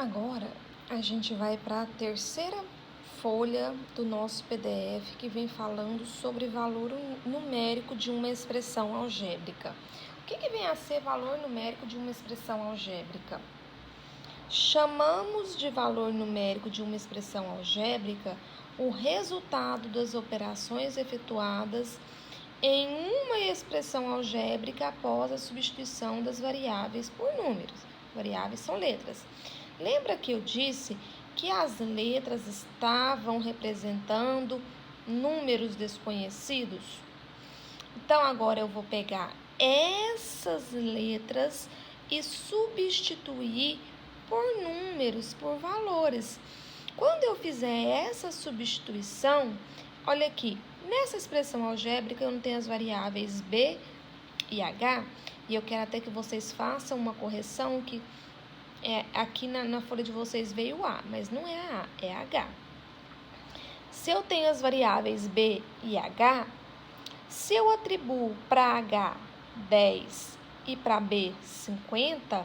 Agora, a gente vai para a terceira folha do nosso PDF, que vem falando sobre valor numérico de uma expressão algébrica. O que vem a ser valor numérico de uma expressão algébrica? Chamamos de valor numérico de uma expressão algébrica o resultado das operações efetuadas em uma expressão algébrica após a substituição das variáveis por números. Variáveis são letras. Lembra que eu disse que as letras estavam representando números desconhecidos? Então, agora eu vou pegar essas letras e substituir por números, por valores. Quando eu fizer essa substituição, olha aqui, nessa expressão algébrica eu não tenho as variáveis b e h, e eu quero até que vocês façam uma correção que aqui na folha de vocês veio A, mas não é A, é H. Se eu tenho as variáveis B e H, se eu atribuo para H 10 e para B 50,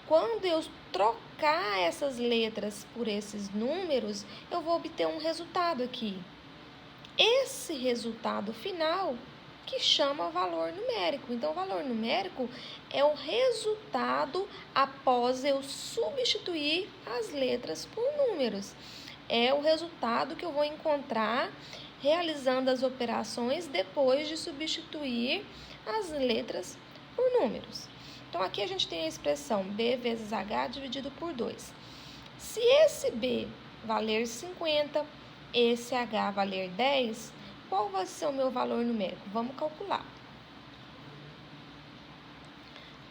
quando eu trocar essas letras por esses números, eu vou obter um resultado aqui. Esse resultado final que chama valor numérico. Então, o valor numérico é o resultado após eu substituir as letras por números. É o resultado que eu vou encontrar realizando as operações depois de substituir as letras por números. Então, aqui a gente tem a expressão B vezes H dividido por 2. Se esse B valer 50, esse H valer 10, qual vai ser o meu valor numérico? Vamos calcular.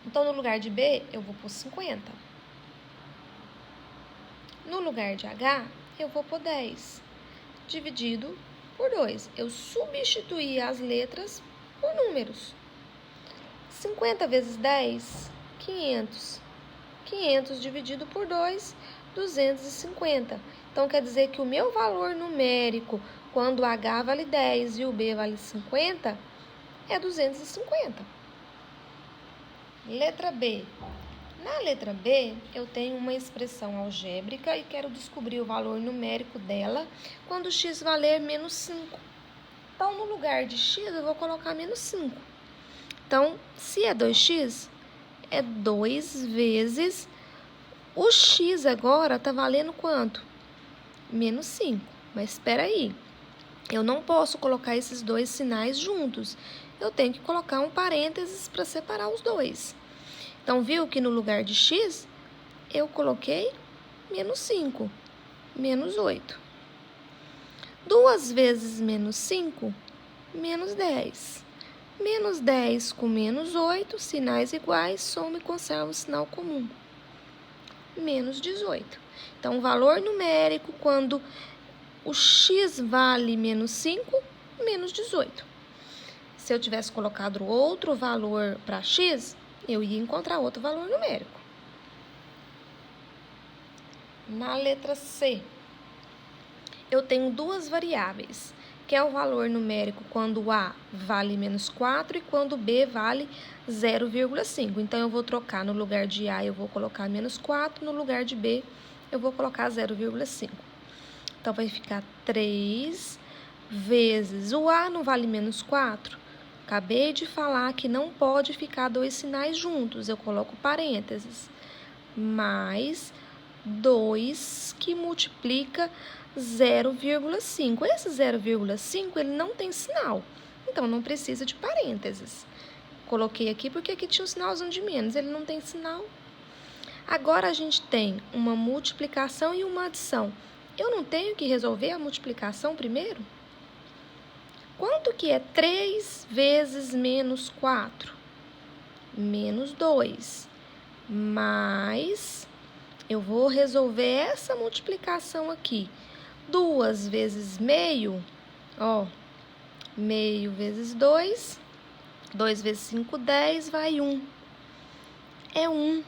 Então, no lugar de B, eu vou pôr 50. No lugar de H, eu vou pôr 10, dividido por 2. Eu substituí as letras por números. 50 vezes 10, 500. 500 dividido por 2, 250. Então, quer dizer que o meu valor numérico, quando o H vale 10 e o B vale 50, é 250. Letra B. Na letra B, eu tenho uma expressão algébrica e quero descobrir o valor numérico dela quando x valer menos 5. Então, no lugar de x, eu vou colocar menos 5. Então, se é 2x, é 2 vezes... O x agora está valendo quanto? Menos 5. Mas espera aí, eu não posso colocar esses dois sinais juntos. Eu tenho que colocar um parênteses para separar os dois. Então, viu que no lugar de x, eu coloquei menos 5, menos 8. 2 vezes menos 5, menos 10. Menos 10 com menos 8, sinais iguais, soma e conserva o sinal comum. Menos 18. Então, o valor numérico, quando o x vale menos 5, menos 18. Se eu tivesse colocado outro valor para x, eu ia encontrar outro valor numérico. Na letra C, eu tenho duas variáveis, que é o valor numérico quando A vale menos 4 e quando B vale 0,5. Então, eu vou trocar no lugar de A, eu vou colocar menos 4, no lugar de B, eu vou colocar 0,5. Então, vai ficar 3 vezes... O A não vale menos 4? Acabei de falar que não pode ficar dois sinais juntos, eu coloco parênteses. Mais 2 que multiplica 0,5. Esse 0,5, ele não tem sinal, então não precisa de parênteses. Coloquei aqui porque aqui tinha um sinalzinho de menos, ele não tem sinal. Agora, a gente tem uma multiplicação e uma adição. Eu não tenho que resolver a multiplicação primeiro? Quanto que é 3 vezes menos 4? Menos 2. Mais, eu vou resolver essa multiplicação aqui. 2 vezes meio, ó, meio vezes 2, 2 vezes 5, 10, vai 1. É 1.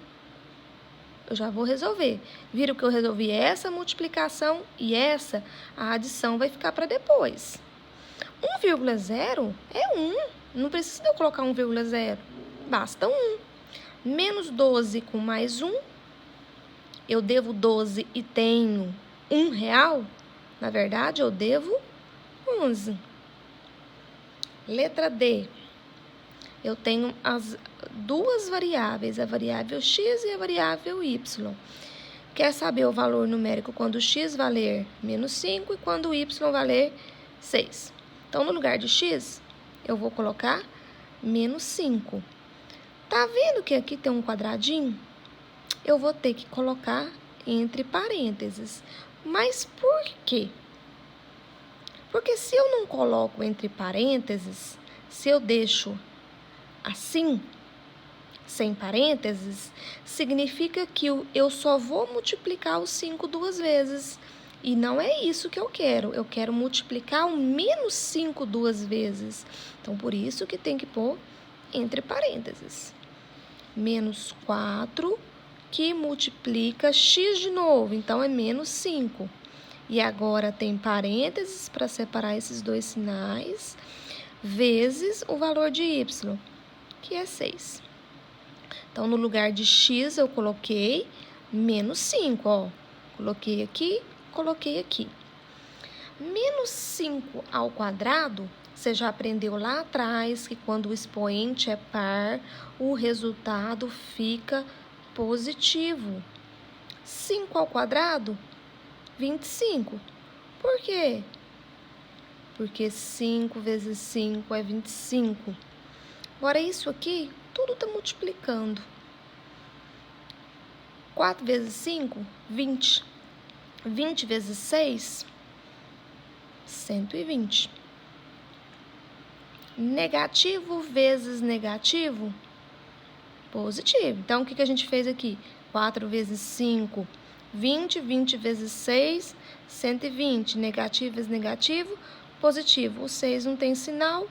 Eu já vou resolver. Viram que eu resolvi essa multiplicação e essa, a adição vai ficar para depois. 1,0 é 1. Não precisa eu colocar 1,0. Basta 1. Menos 12 com mais 1 eu devo 12 e tenho R$1, na verdade, eu devo 11. Letra D. Eu tenho as duas variáveis, a variável x e a variável y. Quer saber o valor numérico quando o x valer menos 5 e quando o y valer 6. Então, no lugar de x, eu vou colocar menos 5. Tá vendo que aqui tem um quadradinho? Eu vou ter que colocar entre parênteses. Mas por quê? Porque se eu não coloco entre parênteses, se eu deixo assim, sem parênteses, significa que eu só vou multiplicar o 5 duas vezes. E não é isso que eu quero. Eu quero multiplicar o menos 5 duas vezes. Então, por isso que tem que pôr entre parênteses. Menos 4, que multiplica x de novo. Então, é menos 5. E agora tem parênteses para separar esses dois sinais, vezes o valor de y, que é 6. Então, no lugar de x, eu coloquei menos 5, ó. Coloquei aqui, coloquei aqui. Menos 5 ao quadrado, você já aprendeu lá atrás que quando o expoente é par, o resultado fica positivo. 5 ao quadrado, 25. Por quê? Porque 5 vezes 5 é 25. Agora, isso aqui, tudo está multiplicando. 4 vezes 5, 20. 20 vezes 6, 120. Negativo vezes negativo, positivo. Então, o que a gente fez aqui? 4 vezes 5, 20. 20 vezes 6, 120. Negativo vezes negativo, positivo. O 6 não tem sinal.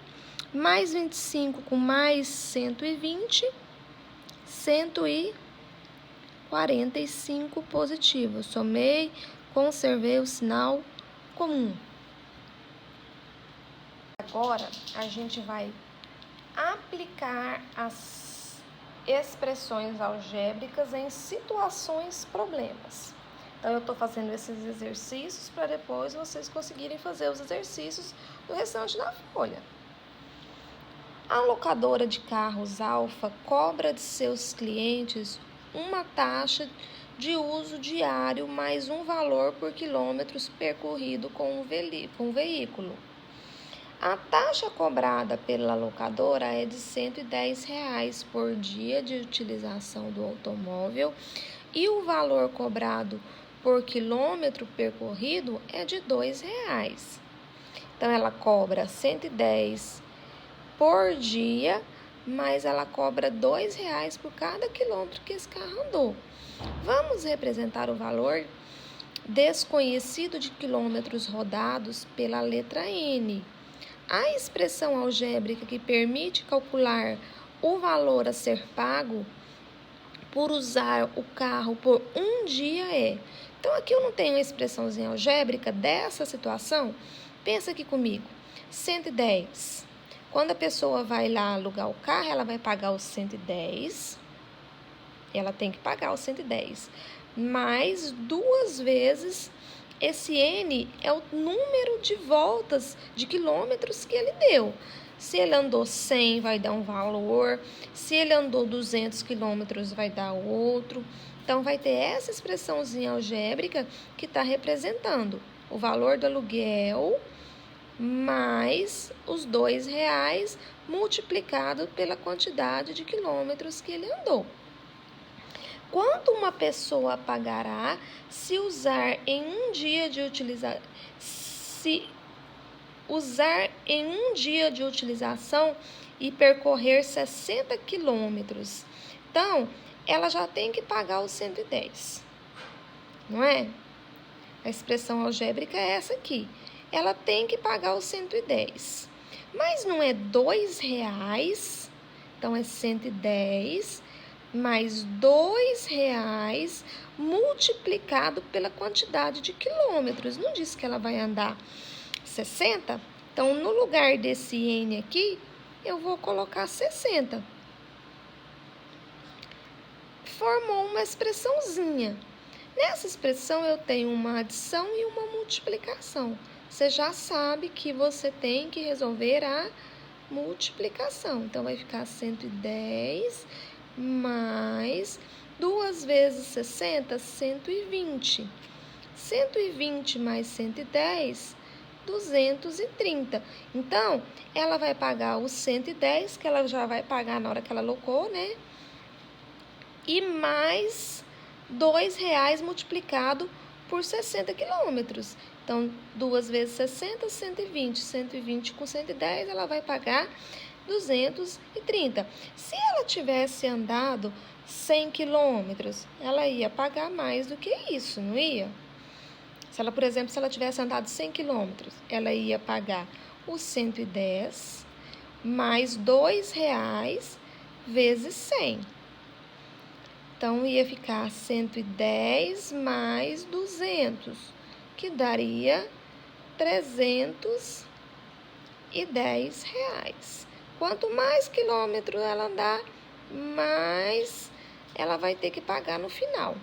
Mais 25 com mais 120, 145 positivo. Eu somei, conservei o sinal comum. Agora, a gente vai aplicar as expressões algébricas em situações problemas. Então, eu estou fazendo esses exercícios para depois vocês conseguirem fazer os exercícios do restante da folha. A locadora de carros Alfa cobra de seus clientes uma taxa de uso diário mais um valor por quilômetros percorrido com o veículo. A taxa cobrada pela locadora é de R$110 por dia de utilização do automóvel e o valor cobrado por quilômetro percorrido é de R$2. Então, ela cobra 110 por dia, mas ela cobra R$2 por cada quilômetro que esse carro andou. Vamos representar o valor desconhecido de quilômetros rodados pela letra N. A expressão algébrica que permite calcular o valor a ser pago por usar o carro por um dia é. Então, aqui eu não tenho a expressãozinha algébrica dessa situação. Pensa aqui comigo. 110. Quando a pessoa vai lá alugar o carro, ela vai pagar os 110. Ela tem que pagar os 110. Mais 2 vezes esse N é o número de voltas, de quilômetros que ele deu. Se ele andou 100, vai dar um valor. Se ele andou 200 quilômetros, vai dar outro. Então, vai ter essa expressãozinha algébrica que está representando o valor do aluguel mais os R$2 multiplicado pela quantidade de quilômetros que ele andou. Quanto uma pessoa pagará se usar em um dia de utilização e percorrer 60 quilômetros? Então, ela já tem que pagar os 110, não é? A expressão algébrica é essa aqui. Ela tem que pagar os 110. Mas não é R$2, então é 110 mais R$2 multiplicado pela quantidade de quilômetros. Não disse que ela vai andar 60? Então, no lugar desse N aqui, eu vou colocar 60. Formou uma expressãozinha. Nessa expressão, eu tenho uma adição e uma multiplicação. Você já sabe que você tem que resolver a multiplicação. Então, vai ficar 110 mais 2 vezes 60, 120. 120 mais 110, 230. Então, ela vai pagar os 110, que ela já vai pagar na hora que ela alocou, né? E mais R$ 2 multiplicado por 60 quilômetros. Então, 2 vezes 60, 120. 120 com 110, ela vai pagar 230. Se ela tivesse andado 100 quilômetros, ela ia pagar mais do que isso, não ia? Se ela, por exemplo, se ela tivesse andado 100 quilômetros, ela ia pagar os 110 mais R$ 2 vezes 100. Então, ia ficar 110 mais 200, que daria R$ 310. Quanto mais quilômetros ela andar, mais ela vai ter que pagar no final.